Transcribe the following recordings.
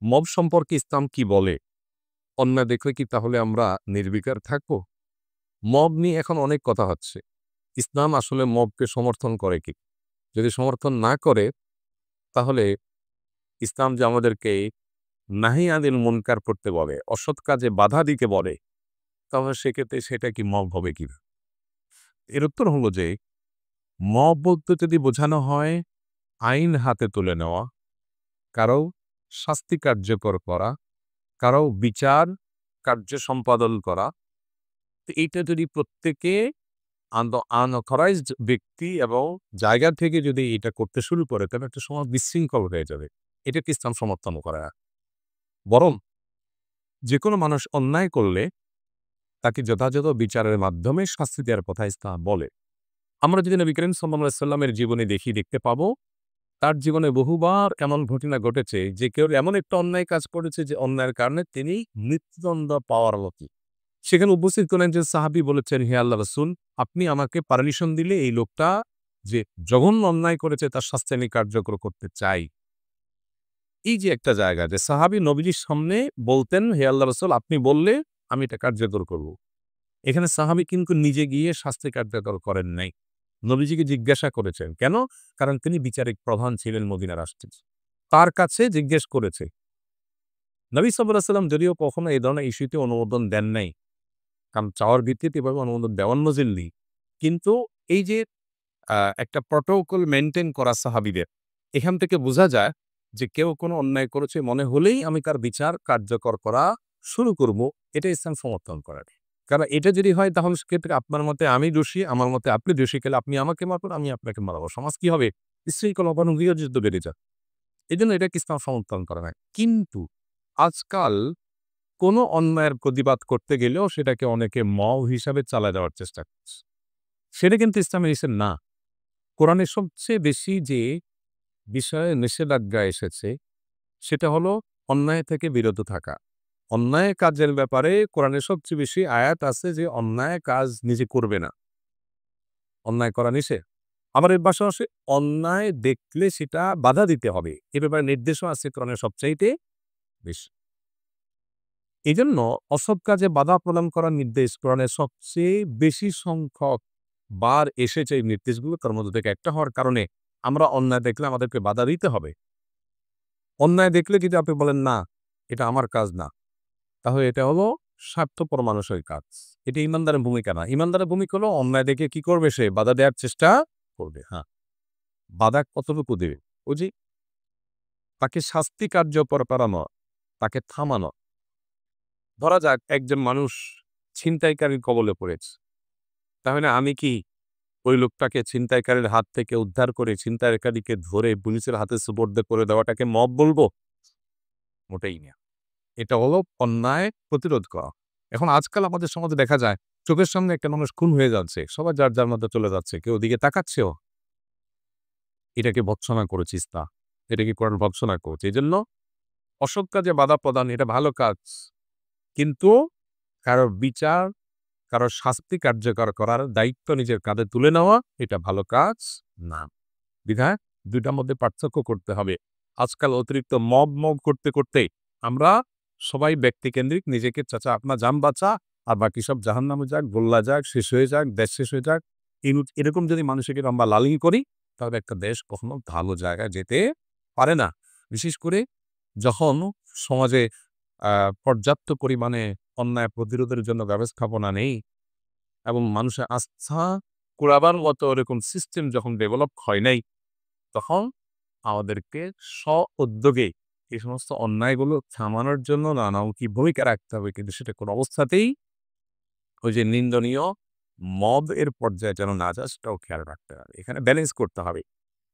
Mob সম্পর্কে ইসলাম কি বলে? অন্যায় দেখলে কি তাহলে আমরা নির্বিকার থাকব? মব নিয়ে এখন অনেক কথা হচ্ছে। ইসলাম আসলে মবকে সমর্থন করে কি? যদি সমর্থন না করে তাহলে ইসলাম যে আমাদেরকে নাহি আনিল মুনকার করতে বলে, অসৎ কাজে বাধা দিতে বলে, তাহলে সেক্ষেত্রে সেটা কি মব হবে কিনা? এর উত্তর হলো যে মব বলতে যদি বোঝানো হয় আইন হাতে তুলে নেওয়া, কারো শাস্তি কার্যকর করা, কারো বিচার কার্য সম্পাদন করা, তো এইটা যদি প্রত্যেকে আনঅথরাইজড ব্যক্তি এবং জায়গা থেকে যদি এটা করতে শুরু করে তবে একটা সমাজ বিশৃঙ্খল হয়ে যাবে। এটাকে ইসলাম সমর্থন করে না। বরং যেকোনো মানুষ অন্যায় করলে তাকে যথাযথ বিচারের মাধ্যমে শাস্তি দেওয়ার কথা ইসলাম বলে। আমরা যদি নবী করিম সাল্লাল্লাহু আলাইহি সাল্লামের জীবনে দেখতে পাবো, তার জীবনে বহুবার এমন ঘটনা ঘটেছে যে কেউ এমন একটা অন্যায় কাজ করেছে যে অন্যায়ের কারণে তিনি মৃত্যুদণ্ড পাওয়ার মতো। সেখানে উপস্থিত কোন একজন সাহাবী বলেছেন, হে আল্লাহ রাসূল, আপনি আমাকে পারমিশন দিলে এই লোকটা যে জঘন্য অন্যায় করেছে তার শাস্তি আমি কার্যকর করতে চাই। এই যে একটা জায়গা যে সাহাবী নবীজির সামনে বলতেন, হে আল্লাহ রাসূল আপনি বললে আমি এটা কার্যকর করব। এখানে সাহাবী কিন্তু নিজে গিয়ে শাস্তি কার্যকর করেন নাই। নবীজিকে জিজ্ঞাসা করেছেন। কেন? কারণ তিনি বিচারিক প্রধান ছিলেন মদিনার রাষ্ট্রের। তার কাছে জিজ্ঞেস করেছে। নবী সাল্লাল্লাহু আলাইহি ওয়াসাল্লাম যদিও কখনো এই ধরনের ইস্যুতে অনুমোদন দেন নাই। কারণ চাওয়ার ভিত্তিতে এভাবে অনুমোদন দেওয়ার নজির নেই। কিন্তু এই যে একটা প্রটোকল মেইনটেইন করা সাহাবীদের, এখান থেকে বোঝা যায় যে কেউ কোনো অন্যায় করেছে মনে হলেই আমি তার বিচার কার্যকর করা শুরু করব, এটা ইসলাম সমর্থন করে না। কারণ এটা যদি হয় তাহলে সেক্ষেত্রে আপনার মতে আমি দোষী, আমার মতে আপনি দোষী, তাহলে আপনি আমাকে মারবেন, আমি আপনাকে মারব। সমাজ কি হবে? বিশৃঙ্খলা এবং গৃহযুদ্ধ বেড়ে যাবে। এজন্য এটাকে ইসলাম সমর্থন করে না। কিন্তু আজকাল কোনো অন্যায়ের প্রতিবাদ করতে গেলেও সেটাকে অনেকে মব হিসাবে চালায় দেওয়ার চেষ্টা করছে। সেটা কিন্তু ইসলামের নিষেধ না। কোরআনে সবচেয়ে বেশি যে বিষয়ে নিষেধাজ্ঞা এসেছে সেটা হলো অন্যায় থেকে বিরত থাকা। অন্যায় কাজের ব্যাপারে কোরআনে সবচেয়ে বেশি আয়াত আছে যে অন্যায় কাজ নিজে করবে না। অন্যায় করা নিষেধ। আবার এর পাশাপাশি অন্যায় দেখলে সেটা বাধা দিতে হবে। এ ব্যাপারে নির্দেশও আছে কোরআনের সবচাইতে বেশি। এজন্য অসৎ কাজে বাধা প্রদান করার নির্দেশ কোরআনের সবচেয়ে বেশি সংখ্যক বার এসেছে এই নির্দেশগুলো, তার মধ্যে থেকে একটা হওয়ার কারণে আমরা অন্যায় দেখলে আমাদেরকে বাধা দিতে হবে। অন্যায় দেখলে যদি আপনি বলেন, "না, এটা আমার কাজ না।" তাহলে এটা হলো স্বার্থপর মানুষের কাজ। এটা ঈমানদারের ভূমিকা না। ঈমানদারের ভূমিকা হলো অন্যায় দেখে কি করবে সে? বাধা দেওয়ার চেষ্টা করবে। হ্যাঁ, বাধা কতটুকু দেবে? ওই যে তাকে শাস্তি কার্যকর করানো, তাকে থামানো। ধরা যাক একজন মানুষ ছিনতাইকারীর কবলে পড়েছে। তাহলে আমি কি ওই লোকটাকে ছিনতাইকারীর হাত থেকে উদ্ধার করে ছিনতাইকারীকে ধরে পুলিশের হাতে সুপর্দ করে দেওয়াটাকে মব বলবো? মোটেই না। এটা হলো অন্যায় প্রতিরোধ করা। এখন আজকাল আমাদের সমাজে দেখা যায় চোখের সামনে একটা মানুষ খুন হয়ে যাচ্ছে। সবাই যার, যার মতো চলে যাচ্ছে। কেউ ওদিকে তাকাচ্ছেও। এটাকে ভর্ৎসনা করেছে ইসলাম। এটাকে কোরআন ভর্ৎসনা করছে। এজন্য অসৎ কাজে বাধা প্রদান এটা ভালো কাজ। কিন্তু কারো বিচার, কারো শাস্তি কার্যকর করার দায়িত্ব নিজের কাঁধে তুলে নেওয়া এটা ভালো কাজ না। বিধায় ২ টার মধ্যে পার্থক্য করতে হবে। আজকাল অতিরিক্ত মব করতে আমরা সবাই ব্যক্তিকেন্দ্রিক নিজেকে চাচা আপনার জান বাঁচা আর বাকি সব জাহান্নামে যাক, গোল্লা যাক, শেষ হয়ে যাক, দেশ শেষ হয়ে যাক। এরকম যদি মানুষকে আমরা লালন করি তাহলে একটা দেশ কখনো ভালো জায়গায় যেতে পারে না। বিশেষ করে যখন সমাজে আ পর্যাপ্ত পরিমাণে অন্যায় প্রতিরোধের জন্য ব্যবস্থাপনা নেই এবং মানুষের আস্থা কুড়াবার মতো এরকম সিস্টেম যখন ডেভেলপ হয় নাই, তখন আমাদেরকে স্ব-উদ্যোগে এই সমস্ত অন্যায়গুলো থামানোর জন্য নানামুখী ভূমিকা রাখতে হবে। কিন্তু সেটা কোনো অবস্থাতেই ওই যে নিন্দনীয় মব এর পর্যায়ে যেন না যায় সেটাও খেয়াল রাখতে হবে। এখানে ব্যালেন্স করতে হবে।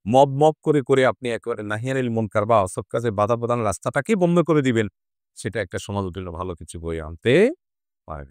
মব করে আপনি একেবারে নাহিয়ানিল মুনকার বা অসৎ কাজে বাধা প্রদানের রাস্তাটাকেই বন্ধ করে দিবেন। সেটা একটা সমাজের জন্য ভালো কিছু বয়ে আনতে পারে না।